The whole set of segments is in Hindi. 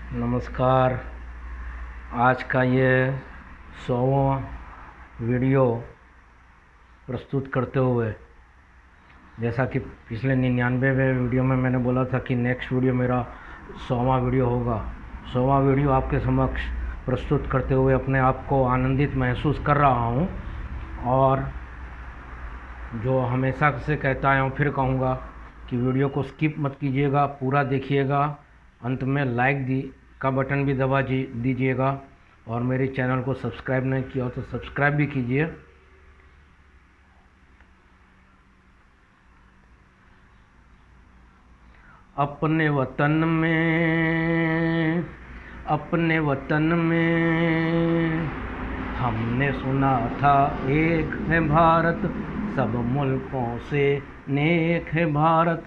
नमस्कार। आज का ये 100वां वीडियो प्रस्तुत करते हुए, जैसा कि पिछले 99वें वीडियो में मैंने बोला था कि नेक्स्ट वीडियो मेरा 100वां वीडियो होगा। 100वां वीडियो आपके समक्ष प्रस्तुत करते हुए अपने आप को आनंदित महसूस कर रहा हूँ। और जो हमेशा से कहता आया हूँ, फिर कहूँगा कि वीडियो को स्किप मत कीजिएगा, पूरा देखिएगा। अंत में लाइक का बटन भी दबा दीजिएगा। और मेरे चैनल को सब्सक्राइब नहीं किया हो तो सब्सक्राइब भी कीजिए। अपने वतन में हमने सुना था एक है भारत, सब मुल्कों से नेक है भारत।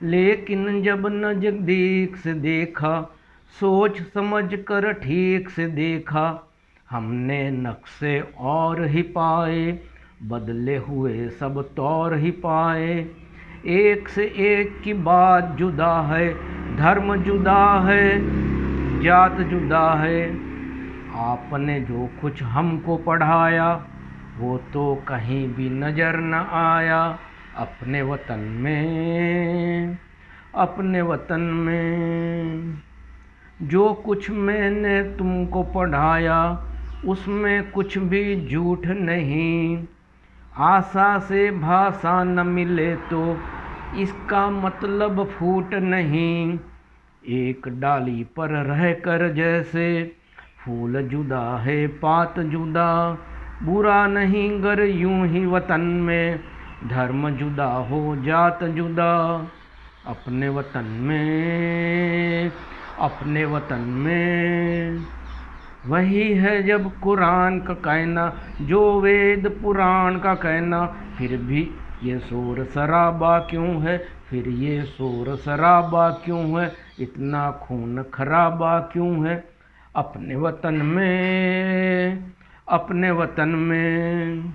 लेकिन जब नज़दीक से देखा, सोच समझ कर ठीक से देखा, हमने नक्शे और ही पाए, बदले हुए सब तौर ही पाए। एक से एक की बात जुदा है, धर्म जुदा है, जात जुदा है। आपने जो कुछ हमको पढ़ाया, वो तो कहीं भी नज़र न आया। अपने वतन में जो कुछ मैंने तुमको पढ़ाया, उसमें कुछ भी झूठ नहीं। आशा से भाषा न मिले तो इसका मतलब फूट नहीं। एक डाली पर रहकर जैसे फूल जुदा है पात जुदा। बुरा नहीं गर यूं ही वतन में धर्म जुदा हो जात जुदा। अपने वतन में वही है जब कुरान का कहना, जो वेद पुराण का कहना। फिर भी ये शोर शराबा क्यों है, फिर ये शोर शराबा क्यों है, इतना खून खराबा क्यों है। अपने वतन में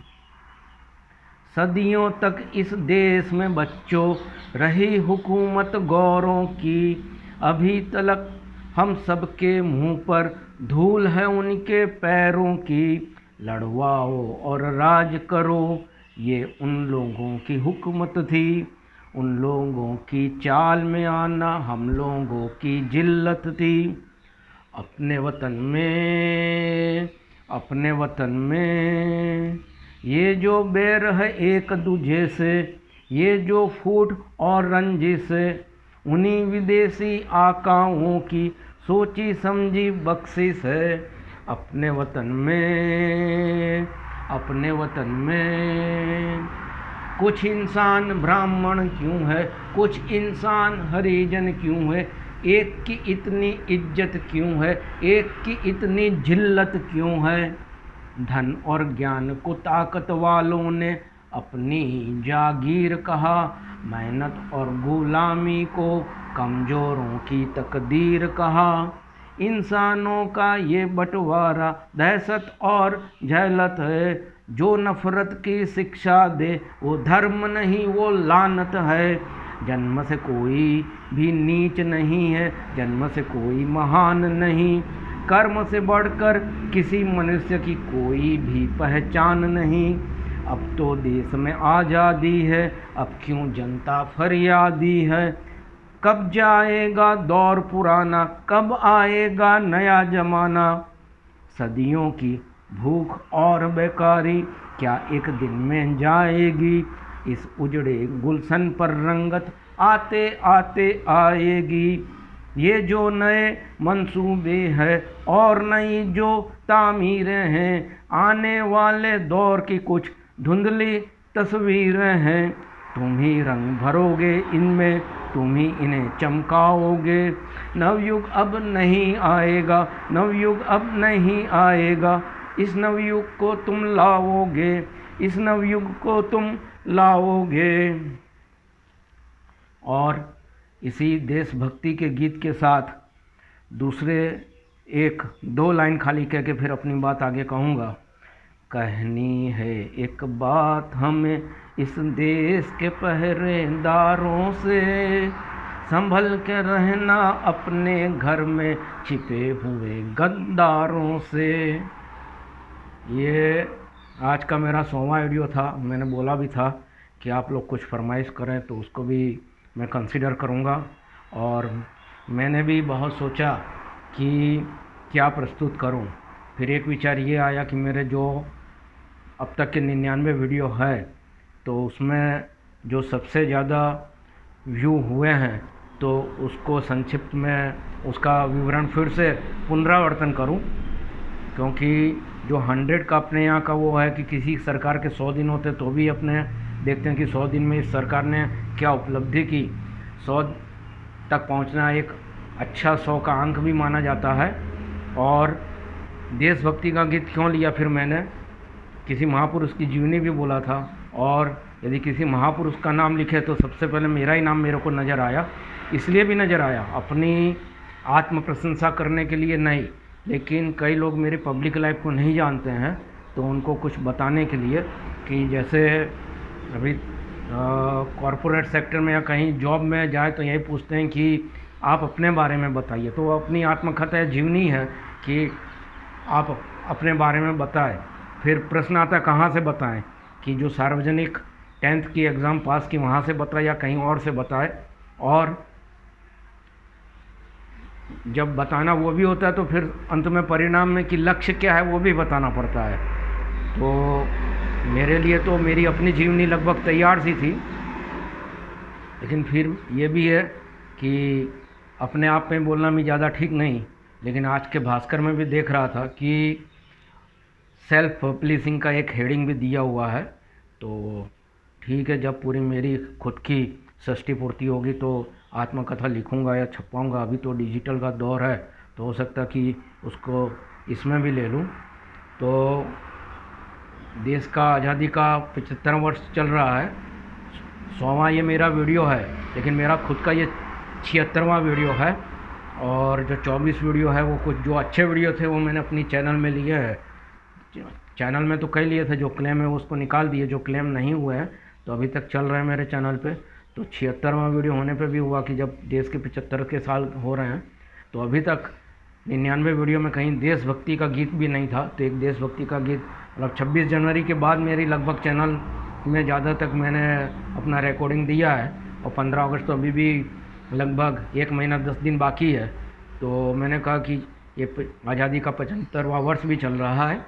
सदियों तक इस देश में बच्चों रही हुकूमत गौरों की। अभी तलक हम सबके मुंह पर धूल है उनके पैरों की। लड़वाओ और राज करो, ये उन लोगों की हुकूमत थी। उन लोगों की चाल में आना हम लोगों की जिल्लत थी। अपने वतन में ये जो बैर है एक दूजे से, ये जो फूट और रंजिश है, उन्हीं विदेशी आकाओं की सोची समझी बख्शिश है। अपने वतन में कुछ इंसान ब्राह्मण क्यों है, कुछ इंसान हरिजन क्यों है। एक की इतनी इज्जत क्यों है, एक की इतनी जिल्लत क्यों है। धन और ज्ञान को ताकत वालों ने अपनी जागीर कहा, मेहनत और गुलामी को कमजोरों की तकदीर कहा। इंसानों का ये बंटवारा दहशत और जहलत है। जो नफरत की शिक्षा दे वो धर्म नहीं, वो लानत है। जन्म से कोई भी नीच नहीं है, जन्म से कोई महान नहीं। कर्म से बढ़कर किसी मनुष्य की कोई भी पहचान नहीं। अब तो देश में आज़ादी है, अब क्यों जनता फरियादी है। कब जाएगा दौर पुराना, कब आएगा नया जमाना। सदियों की भूख और बेकारी क्या एक दिन में जाएगी। इस उजड़े गुलशन पर रंगत आते आते आएगी। ये जो नए मंसूबे हैं और नई जो तामीरें हैं, आने वाले दौर की कुछ धुंधली तस्वीरें हैं। तुम ही रंग भरोगे इनमें, तुम ही इन्हें चमकाओगे। नवयुग अब नहीं आएगा, नवयुग अब नहीं आएगा। इस नवयुग को तुम लाओगे, इस नवयुग को तुम लाओगे। और इसी देशभक्ति के गीत के साथ दूसरे एक दो लाइन खाली कह के फिर अपनी बात आगे कहूँगा। कहनी है एक बात हमें इस देश के पहरेदारों से, संभल के रहना अपने घर में छिपे हुए गद्दारों से। ये आज का मेरा 100वां वीडियो था। मैंने बोला भी था कि आप लोग कुछ फरमाइश करें तो उसको भी मैं कंसीडर करूँगा, और मैंने भी बहुत सोचा कि क्या प्रस्तुत करूं। फिर एक विचार ये आया कि मेरे जो अब तक के 99 वीडियो है तो उसमें जो सबसे ज़्यादा व्यू हुए हैं तो उसको संक्षिप्त में उसका विवरण फिर से पुनरावर्तन करूं, क्योंकि जो 100 का अपने यहाँ का वो है कि किसी सरकार के 100 दिन होते तो भी अपने देखते हैं कि 100 दिन में इस सरकार ने क्या उपलब्धि की। 100 तक पहुँचना एक अच्छा 100 का अंक भी माना जाता है। और देशभक्ति का गीत क्यों लिया, फिर मैंने किसी महापुरुष की जीवनी भी बोला था, और यदि किसी महापुरुष का नाम लिखे तो सबसे पहले मेरा ही नाम मेरे को नज़र आया। इसलिए भी नज़र आया अपनी आत्म प्रशंसा करने के लिए नहीं, लेकिन कई लोग मेरे पब्लिक लाइफ को नहीं जानते हैं तो उनको कुछ बताने के लिए कि जैसे अभी कॉरपोरेट सेक्टर में या कहीं जॉब में जाए तो यही पूछते हैं कि आप अपने बारे में बताइए। तो अपनी आत्मकथा जीवनी है कि आप अपने बारे में बताएं। फिर प्रश्न आता कहाँ से बताएं, कि जो सार्वजनिक 10th की एग्ज़ाम पास की वहाँ से बताएं या कहीं और से बताएं। और जब बताना वो भी होता है तो फिर अंत में परिणाम में कि लक्ष्य क्या है वो भी बताना पड़ता है। तो मेरे लिए तो मेरी अपनी जीवनी लगभग तैयार सी थी, लेकिन फिर ये भी है कि अपने आप में बोलना भी ज़्यादा ठीक नहीं। लेकिन आज के भास्कर में भी देख रहा था कि सेल्फ पब्लिशिंग का एक हेडिंग भी दिया हुआ है। तो ठीक है, जब पूरी मेरी खुद की षष्ठी पूर्ति होगी तो आत्मकथा लिखूंगा या छपवाऊंगा। अभी तो डिजिटल का दौर है तो हो सकता कि उसको इसमें भी ले लूं। तो देश का आज़ादी का 75वां वर्ष चल रहा है। 100वां ये मेरा वीडियो है, लेकिन मेरा खुद का ये 76वां वीडियो है। और जो 24 वीडियो है वो कुछ जो अच्छे वीडियो थे वो मैंने अपनी चैनल में लिए हैं। चैनल में तो कई लिए थे, जो क्लेम है उसको निकाल दिए, जो क्लेम नहीं हुए हैं तो अभी तक चल रहे हैं मेरे चैनल पे। तो 76वां वीडियो होने पे भी हुआ कि जब देश के 75 के साल हो रहे हैं तो अभी तक 99 वीडियो में कहीं देशभक्ति का गीत भी नहीं था। तो एक देशभक्ति का गीत मतलब 26 जनवरी के बाद मेरी लगभग चैनल में ज़्यादा तक मैंने अपना रिकॉर्डिंग दिया है, और 15 अगस्त तो अभी भी लगभग 1 महीना 10 दिन बाकी है। तो मैंने कहा कि ये आज़ादी का 75वां वर्ष भी चल रहा है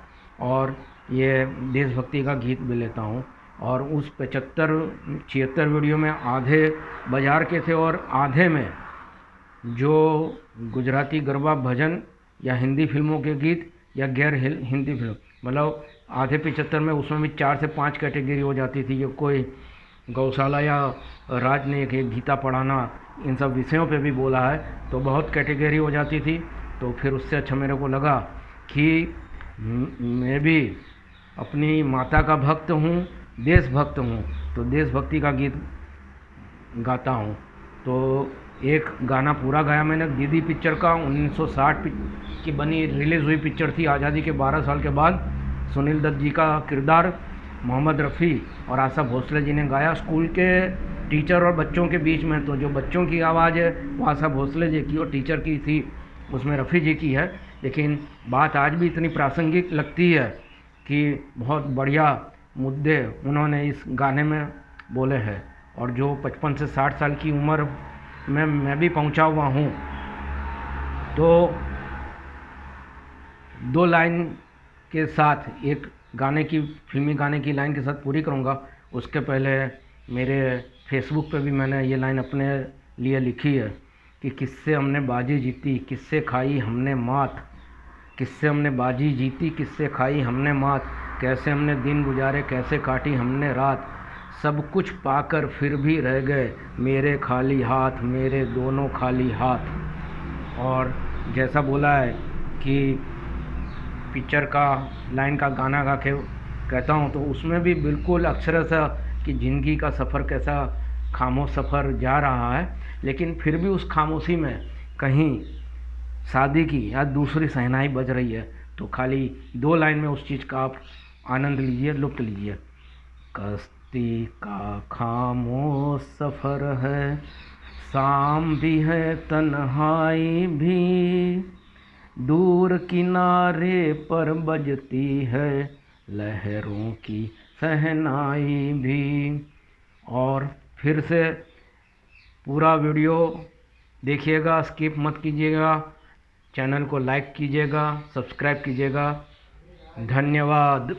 और ये देशभक्ति का गीत भी लेता हूँ। और उस 76 वीडियो में आधे बाजार के थे और आधे में जो गुजराती गरबा भजन या हिंदी फिल्मों के गीत या गैर हिंदी फिल्म, मतलब आधे 75 में उसमें भी 4 से 5 कैटेगरी हो जाती थी। ये कोई गौशाला या राजनयिक एक गीता पढ़ाना, इन सब विषयों पे भी बोला है, तो बहुत कैटेगरी हो जाती थी। तो फिर उससे अच्छा मेरे को लगा कि मैं भी अपनी माता का भक्त हूँ, देशभक्त हूँ, तो देशभक्ति का गीत गाता हूँ। तो एक गाना पूरा गाया मैंने दीदी पिक्चर का, 1960 की बनी रिलीज़ हुई पिक्चर थी। आज़ादी के 12 साल के बाद सुनील दत्त जी का किरदार मोहम्मद रफ़ी और आशा भोसले जी ने गाया स्कूल के टीचर और बच्चों के बीच में। तो जो बच्चों की आवाज़ है वो आशा भोसले जी की और टीचर की थी उसमें रफ़ी जी की है। लेकिन बात आज भी इतनी प्रासंगिक लगती है कि बहुत बढ़िया मुद्दे उन्होंने इस गाने में बोले हैं। और जो 55 से 60 साल की उम्र में मैं भी पहुंचा हुआ हूं, तो 2 लाइन के साथ एक गाने की फिल्मी गाने की लाइन के साथ पूरी करूंगा। उसके पहले मेरे फेसबुक पे भी मैंने ये लाइन अपने लिए लिखी है कि किससे हमने बाजी जीती, किससे खाई हमने मात, किससे हमने बाजी जीती, किससे खाई हमने मात, कैसे हमने दिन गुजारे, कैसे काटी हमने रात, सब कुछ पाकर फिर भी रह गए मेरे खाली हाथ, मेरे दोनों खाली हाथ। और जैसा बोला है कि पिक्चर का लाइन का गाना गा के कहता हूँ, तो उसमें भी बिल्कुल अक्षरशः कि ज़िंदगी का सफ़र कैसा खामोश सफ़र जा रहा है, लेकिन फिर भी उस खामोशी में कहीं शादी की या दूसरी शहनाई बज रही है। तो खाली 2 लाइन में उस चीज़ का आप आनंद लीजिए, लुत्फ़ लीजिए। कश्ती का खामोश सफ़र है, शाम भी है तन्हाई भी, दूर किनारे पर बजती है लहरों की सहनाई भी। और फिर से पूरा वीडियो देखिएगा, स्किप मत कीजिएगा, चैनल को लाइक कीजिएगा, सब्सक्राइब कीजिएगा। धन्यवाद।